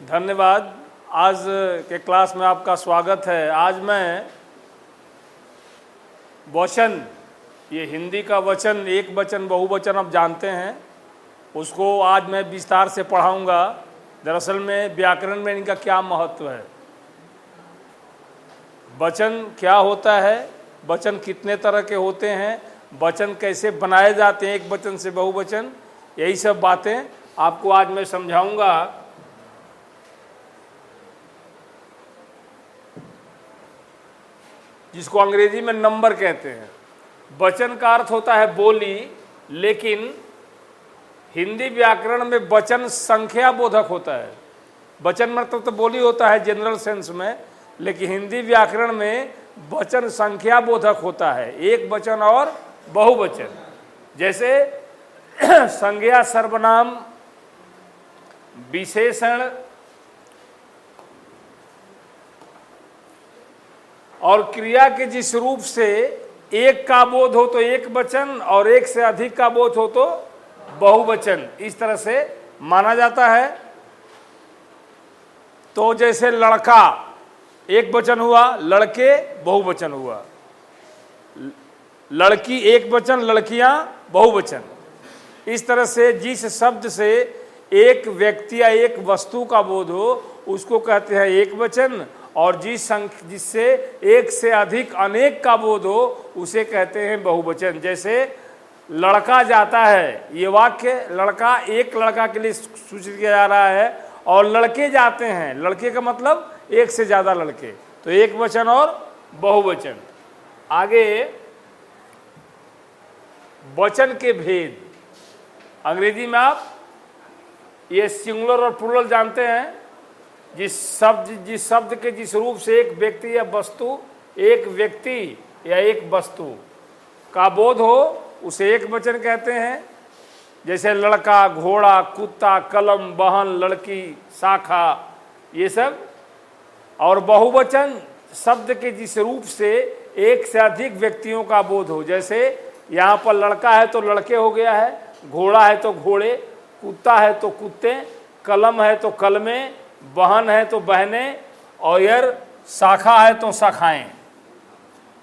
धन्यवाद। आज के क्लास में आपका स्वागत है। आज मैं वचन, ये हिंदी का वचन, एक वचन बहुवचन आप जानते हैं, उसको आज मैं विस्तार से पढ़ाऊंगा। दरअसल में व्याकरण में इनका क्या महत्व है, वचन क्या होता है, वचन कितने तरह के होते हैं, वचन कैसे बनाए जाते हैं एक वचन से बहुवचन, यही सब बातें आपको आज मैं समझाऊंगा। जिसको अंग्रेजी में नंबर कहते हैं। वचन का अर्थ होता है बोली, लेकिन हिंदी व्याकरण में वचन संख्या बोधक होता है। वचन मतलब तो बोली होता है जनरल सेंस में, लेकिन हिंदी व्याकरण में वचन संख्या बोधक होता है, एक वचन और बहुवचन। जैसे संज्ञा, सर्वनाम, विशेषण और क्रिया के जिस रूप से एक का बोध हो तो एक वचन और एक से अधिक का बोध हो तो बहुवचन, इस तरह से माना जाता है। तो जैसे लड़का एक वचन हुआ, लड़के बहुवचन हुआ, लड़की एक वचन, लड़कियां बहुवचन। इस तरह से जिस शब्द से एक व्यक्ति या एक वस्तु का बोध हो उसको कहते हैं एक वचन, और जिससे एक से अधिक अनेक का बोध हो उसे कहते हैं बहुवचन। जैसे लड़का जाता है, ये वाक्य लड़का एक लड़का के लिए सूचित किया जा रहा है, और लड़के जाते हैं, लड़के का मतलब एक से ज़्यादा लड़के, तो एक वचन और बहुवचन। आगे वचन के भेद, अंग्रेजी में आप ये सिंगुलर और प्लूरल जानते हैं। जिस शब्द के जिस रूप से एक व्यक्ति या वस्तु, एक व्यक्ति या एक वस्तु का बोध हो उसे एक वचन कहते हैं। जैसे लड़का, घोड़ा, कुत्ता, कलम, बहन, लड़की, शाखा, ये सब। और बहुवचन शब्द के जिस रूप से एक से अधिक व्यक्तियों का बोध हो। जैसे यहाँ पर लड़का है तो लड़के हो गया है, घोड़ा है तो घोड़े, कुत्ता है तो कुत्ते, कलम है तो कलमें, बहन है तो बहनें, और यार शाखा है तो शाखाएं।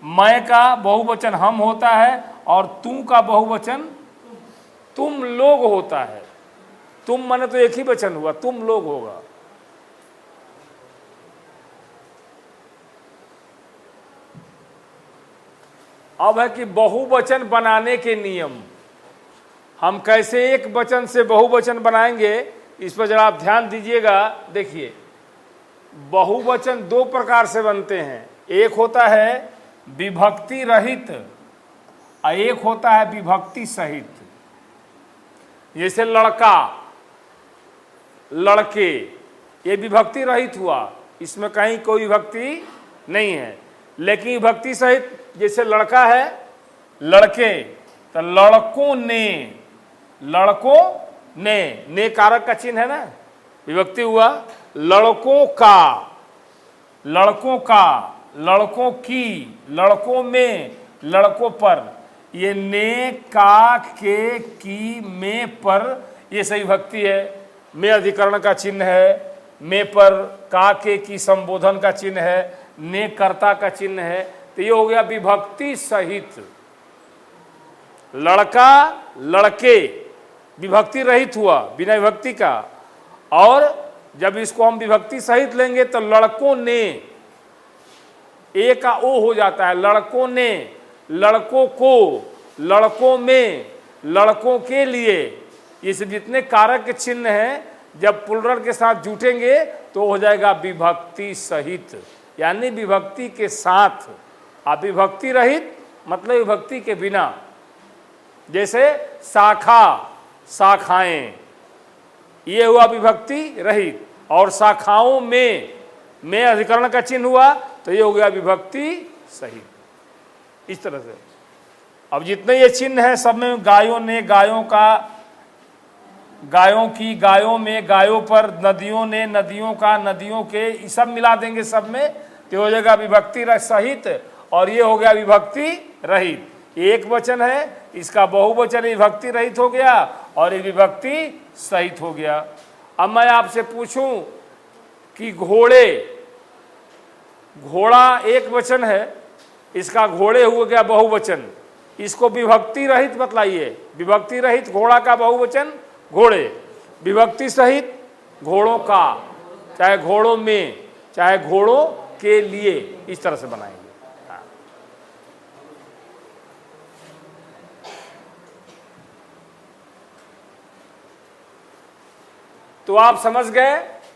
मैं का बहुवचन हम होता है, और तू का बहुवचन तुम लोग होता है। तुम माने तो एक ही वचन हुआ, तुम लोग होगा। अब है कि बहुवचन बनाने के नियम। हम कैसे एक वचन से बहुवचन बनाएंगे, इस पर जरा आप ध्यान दीजिएगा। देखिए, बहुवचन दो प्रकार से बनते हैं। एक होता है विभक्ति रहित और एक होता है विभक्ति सहित। जैसे लड़का, लड़के, ये विभक्ति रहित हुआ, इसमें कहीं कोई विभक्ति नहीं है। लेकिन विभक्ति सहित, जैसे लड़का है लड़के, तो लड़कों ने, लड़कों ने कारक का चिन्ह है ना, विभक्ति हुआ। लड़कों का, लड़कों का, लड़कों की, लड़कों में, लड़कों पर, ये ने, का, के, की, में, पर, ये सही विभक्ति है। में अधिकरण का चिन्ह है, में पर का, के, की संबोधन का चिन्ह है, ने कर्ता का चिन्ह है। तो ये हो गया विभक्ति सहित। लड़का, लड़के विभक्ति रहित हुआ, बिना विभक्ति का। और जब इसको हम विभक्ति सहित लेंगे तो लड़कों ने, ए का ओ हो जाता है, लड़कों ने, लड़कों को, लड़कों में, लड़कों के लिए। ये सब जितने कारक के चिन्ह हैं, जब प्लुरल के साथ जुटेंगे तो हो जाएगा विभक्ति सहित, यानी विभक्ति के साथ। अब विभक्ति रहित मतलब विभक्ति के बिना। जैसे शाखा, शाखाएं, ये हुआ विभक्ति रहित। और शाखाओं में अधिकरण का चिन्ह हुआ तो ये हो गया विभक्ति सहित। इस तरह से अब जितने ये चिन्ह हैं सब में गायों ने, गायों का, गायों की, गायों में, गायों पर, नदियों ने, नदियों का, नदियों के, ये सब मिला देंगे सब में तो हो जाएगा विभक्ति सहित। और ये हो गया विभक्ति रहित। एक वचन है, इसका बहुवचन विभक्ति रहित हो गया और ये विभक्ति सहित हो गया। अब मैं आपसे पूछूं कि घोड़े, घोड़ा एक वचन है, इसका घोड़े हुआ गया बहुवचन, इसको विभक्ति रहित बतलाइए। विभक्ति रहित घोड़ा का बहुवचन घोड़े, विभक्ति सहित घोड़ों का, चाहे घोड़ों में चाहे घोड़ों के लिए, इस तरह से बनाएंगे। तो आप समझ गए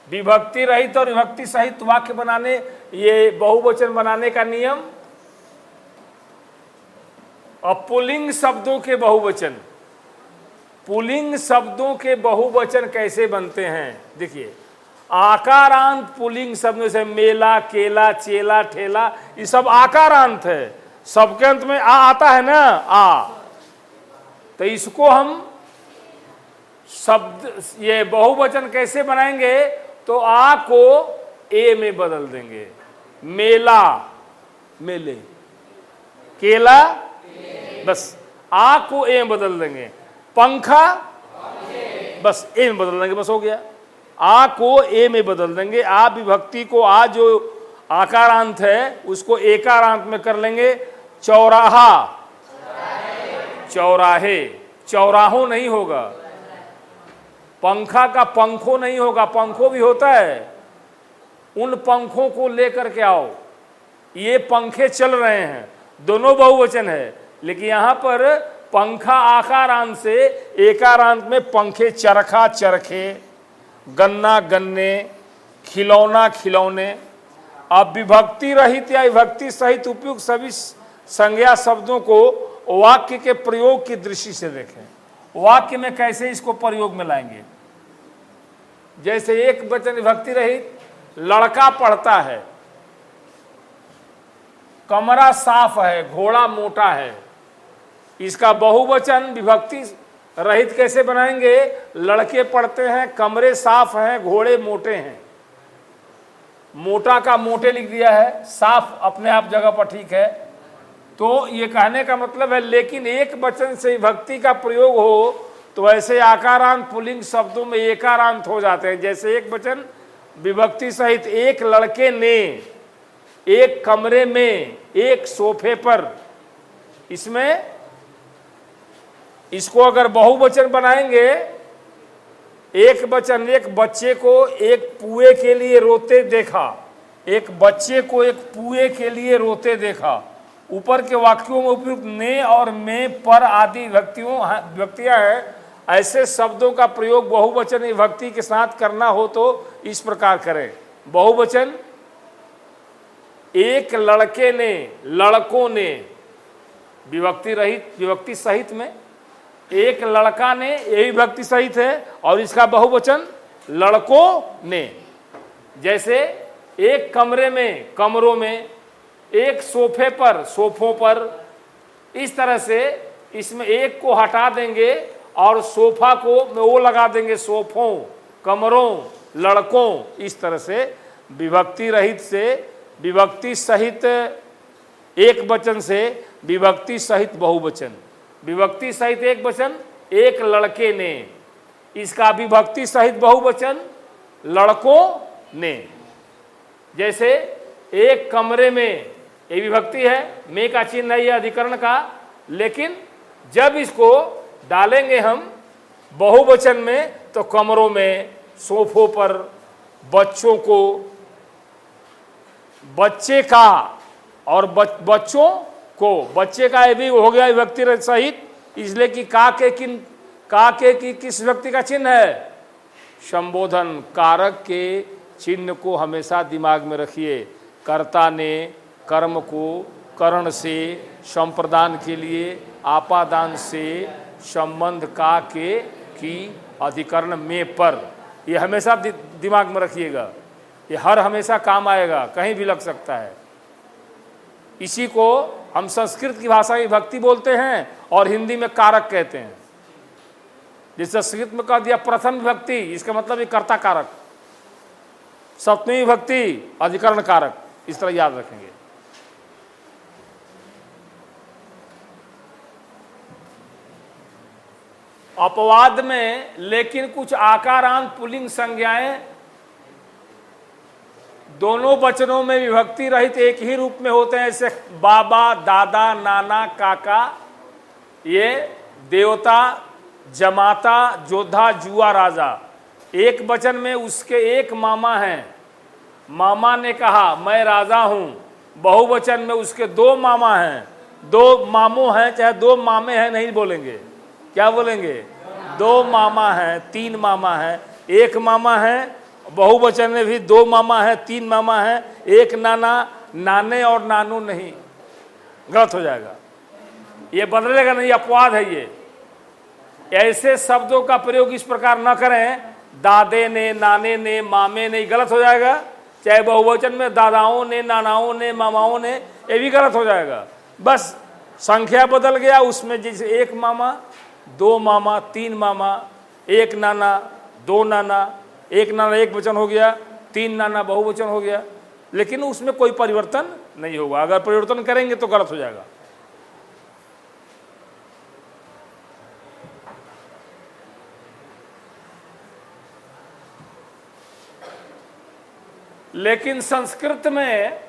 विभक्ति रहित और विभक्ति सहित वाक्य बनाने, ये बहुवचन बनाने का नियम। अब पुल्लिंग शब्दों के बहुवचन, पुल्लिंग शब्दों के बहुवचन कैसे बनते हैं? देखिए, आकारांत पुल्लिंग शब्द में से मेला, केला, चेला, ठेला, ये सब आकारांत है, सबके अंत में आ आता है ना, आ। तो इसको हम शब्द, ये बहुवचन कैसे बनाएंगे? तो आ को ए में बदल देंगे। मेला, मेले, केला, बस आ को ए में बदल देंगे। पंखा, बस ए में बदल देंगे, बस हो गया। आ को ए में बदल देंगे। आ विभक्ति को, आ जो आकारांत है उसको एकारांत में कर लेंगे। चौराहा, चौराहे, चौराहों नहीं होगा। पंखा का पंखों नहीं होगा, पंखों भी होता है, उन पंखों को लेकर के आओ। ये पंखे चल रहे हैं, दोनों बहुवचन है, लेकिन यहां पर पंखा आकारांत से एकारांत में पंखे, चरखा, चरखे, गन्ना, गन्ने, खिलौना, खिलौने। अब विभक्ति रहित या विभक्ति सहित उपयुक्त सभी संज्ञा शब्दों को वाक्य के प्रयोग की दृष्टि से देखें। वाक्य में कैसे इसको प्रयोग में लाएंगे? जैसे एक वचन विभक्ति रहित, लड़का पढ़ता है, कमरा साफ है, घोड़ा मोटा है। इसका बहुवचन विभक्ति रहित कैसे बनाएंगे? लड़के पढ़ते हैं, कमरे साफ हैं, घोड़े मोटे हैं। मोटा का मोटे लिख दिया है, साफ अपने आप जगह पर ठीक है। तो ये कहने का मतलब है, लेकिन एक वचन से विभक्ति का प्रयोग हो तो ऐसे आकारांत पुल्लिंग शब्दों में एकारांत हो जाते हैं। जैसे एक वचन विभक्ति सहित, एक लड़के ने, एक कमरे में, एक सोफे पर। इसमें इसको अगर बहुवचन बनाएंगे, एक वचन, एक बच्चे को एक पुए के लिए रोते देखा, एक बच्चे को एक पुए के लिए रोते देखा। ऊपर के वाक्यों में उपयुक्त ने और में, पर आदि विभक्तियां हैं। ऐसे शब्दों का प्रयोग बहुवचन विभक्ति के साथ करना हो तो इस प्रकार करें। बहुवचन, एक लड़के ने, लड़कों ने, विभक्ति रहित, विभक्ति सहित में एक लड़का ने, ये विभक्ति सहित है, और इसका बहुवचन लड़कों ने। जैसे एक कमरे में, कमरों में, एक सोफे पर, सोफों पर। इस तरह से इसमें एक को हटा देंगे और सोफा को वो लगा देंगे, सोफों, कमरों, लड़कों। इस तरह से विभक्ति रहित से विभक्ति सहित एक वचन से विभक्ति सहित बहुवचन। विभक्ति सहित एक वचन, एक लड़के ने, इसका विभक्ति सहित बहुवचन लड़कों ने। जैसे एक कमरे में, ये विभक्ति है, में का चिन्ह है, ये अधिकरण का, लेकिन जब इसको डालेंगे हम बहुवचन में तो कमरों में, सोफों पर, बच्चों को, बच्चे का और बच्चों को। बच्चे का ये भी हो गया विभक्ति सहित, इसलिए कि का के की किस व्यक्ति का चिन्ह है? संबोधन कारक के चिन्ह को हमेशा दिमाग में रखिए। कर्ता ने कर्म को करण से, संप्रदान के लिए आपादान से, संबंध का के की, अधिकरण में, पर। ये हमेशा दिमाग में रखिएगा, ये हर हमेशा काम आएगा, कहीं भी लग सकता है। इसी को हम संस्कृत की भाषा में विभक्ति बोलते हैं और हिंदी में कारक कहते हैं। जैसे संस्कृत में कह दिया प्रथम विभक्ति, इसका मतलब ये कर्ता कारक। सप्तमी विभक्ति अधिकरण कारक, इस तरह याद रखेंगे। अपवाद में लेकिन कुछ आकारांत पुल्लिंग संज्ञाएं दोनों वचनों में विभक्ति रहित एक ही रूप में होते हैं, जैसे बाबा, दादा, नाना, काका, ये देवता, जमाता, जोधा, जुआ, राजा। एक वचन में उसके एक मामा हैं, मामा ने कहा मैं राजा हूं। बहुवचन में उसके दो मामा हैं, दो मामू हैं, चाहे दो मामे हैं नहीं बोलेंगे, क्या बोलेंगे? दो मामा हैं, तीन मामा हैं, एक मामा है। बहुवचन में भी दो मामा है, तीन मामा है, एक नाना, नाने और नानू नहीं, गलत हो जाएगा, ये बदलेगा नहीं, अपवाद है ये। ऐसे शब्दों का प्रयोग इस प्रकार न करें, दादे ने, नाने ने, मामे ने, गलत हो जाएगा। चाहे बहुवचन में दादाओं ने, नानाओं ने, मामाओं ने, ये भी गलत हो जाएगा। बस संख्या बदल गया, उसमें जैसे एक मामा, दो मामा, तीन मामा, एक नाना, दो नाना, एक नाना एक वचन हो गया, तीन नाना बहुवचन हो गया, लेकिन उसमें कोई परिवर्तन नहीं होगा। अगर परिवर्तन करेंगे तो गलत हो जाएगा। लेकिन संस्कृत में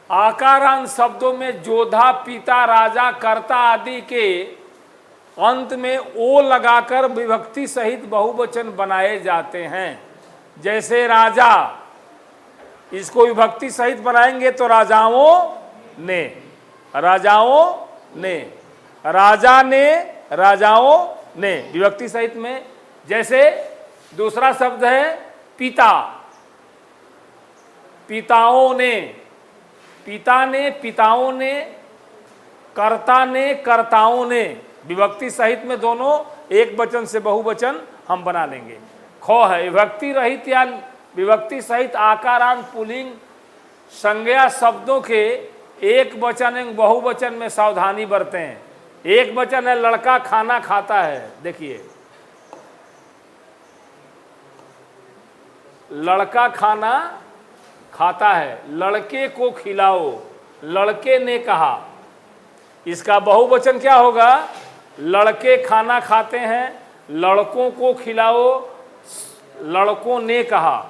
आकारांत शब्दों में जोधा, पिता, राजा, कर्ता आदि के अंत में ओ लगाकर विभक्ति सहित बहुवचन बनाए जाते हैं। जैसे राजा, इसको विभक्ति सहित बनाएंगे तो राजाओं ने, राजाओं ने, राजा ने, राजाओं ने, विभक्ति सहित में। जैसे दूसरा शब्द है पिता, पिताओं ने, पिता ने, पिताओं ने, कर्ता ने, कर्ताओं ने, विभक्ति सहित में दोनों एक वचन से बहुवचन हम बना लेंगे। खो है विभक्ति रहित या विभक्ति सहित आकारांत पुल्लिंग संज्ञा शब्दों के एक वचन एवं बहुवचन में सावधानी बरतें। एक वचन है लड़का खाना खाता है, देखिए लड़का खाना खाता है, लड़के को खिलाओ, लड़के ने कहा। इसका बहुवचन क्या होगा? लड़के खाना खाते हैं, लड़कों को खिलाओ, लड़कों ने कहा।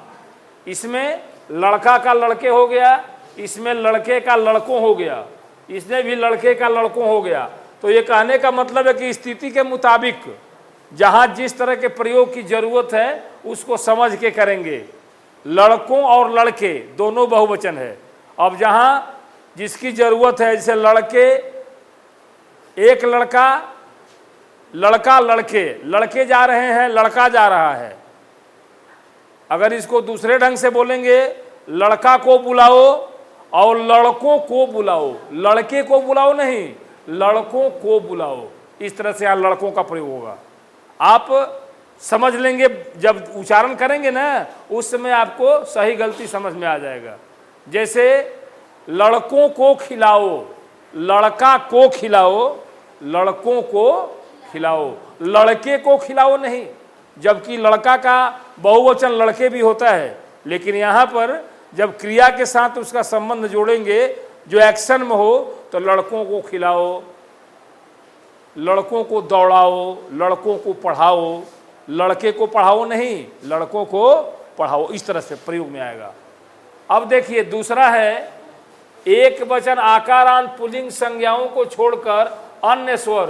इसमें लड़का का लड़के हो गया, इसमें लड़के का लड़कों हो गया, इसमें भी लड़के का लड़कों हो गया। तो ये कहने का मतलब है कि स्थिति के मुताबिक जहाँ जिस तरह के प्रयोग की जरूरत है उसको समझ के करेंगे। लड़कों और लड़के दोनों बहुवचन है। अब जहाँ जिसकी जरूरत है, जैसे लड़के, एक लड़का, लड़का, लड़के, लड़के जा रहे हैं, लड़का जा रहा है। अगर इसको दूसरे ढंग से बोलेंगे, लड़का को बुलाओ और लड़कों को बुलाओ, लड़के को बुलाओ नहीं, लड़कों को बुलाओ। इस तरह से यहाँ लड़कों का प्रयोग होगा। आप समझ लेंगे, जब उच्चारण करेंगे ना उस समय आपको सही गलती समझ में आ जाएगा। जैसे लड़कों को खिलाओ, लड़का को खिलाओ, लड़कों को खिलाओ, लड़के को खिलाओ नहीं, जबकि लड़का का बहुवचन लड़के भी होता है। लेकिन यहाँ पर जब क्रिया के साथ उसका संबंध जोड़ेंगे, जो एक्शन में हो, तो लड़कों को खिलाओ, लड़कों को दौड़ाओ, लड़कों को पढ़ाओ, लड़के को पढ़ाओ नहीं, लड़कों को पढ़ाओ। इस तरह से प्रयोग में आएगा। अब देखिए दूसरा है, एक वचन आकारांत पुल्लिंग संज्ञाओं को छोड़कर अन्य स्वर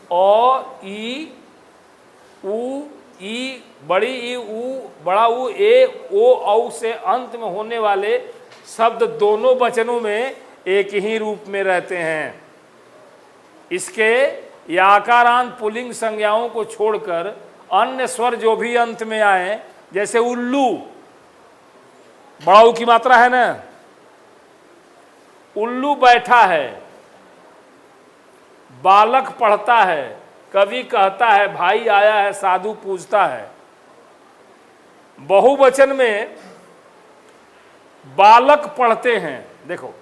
अ, ई, उ, ई, बड़ी ई, उ, बड़ा उ, ए, ओ, औ से अंत में होने वाले शब्द दोनों वचनों में एक ही रूप में रहते हैं। इसके या आकारांत पुल्लिंग संज्ञाओं को छोड़कर अन्य स्वर जो भी अंत में आए, जैसे उल्लू, बड़ा उ की मात्रा है ना, उल्लू बैठा है, बालक पढ़ता है, कवि कहता है भाई आया है, साधु पूजता है। बहुवचन में बालक पढ़ते हैं, देखो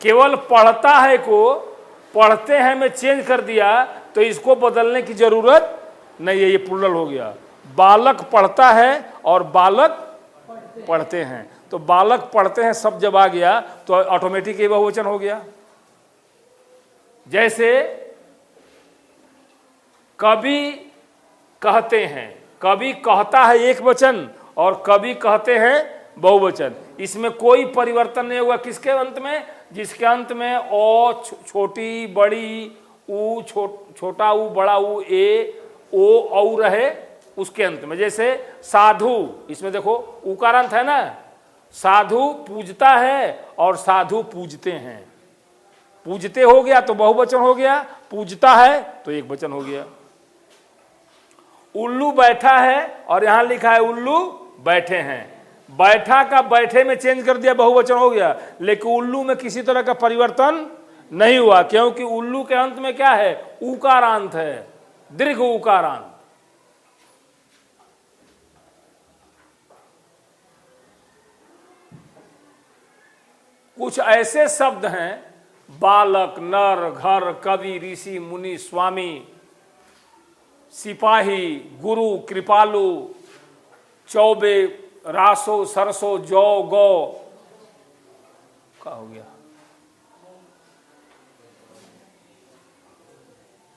केवल पढ़ता है को पढ़ते हैं में चेंज कर दिया तो इसको बदलने की जरूरत नहीं है, ये प्लुरल हो गया। बालक पढ़ता है और बालक पढ़ते हैं, तो बालक पढ़ते हैं सब जब आ गया तो ऑटोमेटिक ये बहुवचन हो गया। जैसे कवि कहते हैं, कवि कहता है एक वचन और कवि कहते हैं बहुवचन। इसमें कोई परिवर्तन नहीं हुआ किसके अंत में, जिसके अंत में ओ छोटी बड़ी ऊ छोटा ऊ बड़ा ऊ ए ओ औ रहे उसके अंत में। जैसे साधु, इसमें देखो उकारांत है ना, साधु पूजता है और साधु पूजते हैं। पूजते हो गया तो बहुवचन हो गया, पूजता है तो एक वचन हो गया। उल्लू बैठा है और यहां लिखा है उल्लू बैठे हैं। बैठा का बैठे में चेंज कर दिया, बहुवचन हो गया। लेकिन उल्लू में किसी तरह का परिवर्तन नहीं हुआ, क्योंकि उल्लू के अंत में क्या है, उकारांत है, दीर्घ उकारांत। कुछ ऐसे शब्द हैं, बालक, नर, घर, कवि, ऋषि, मुनि, स्वामी, सिपाही, गुरु, कृपालु, चौबे, रासो, सरसो, जौ, गौ, क्या हो गया।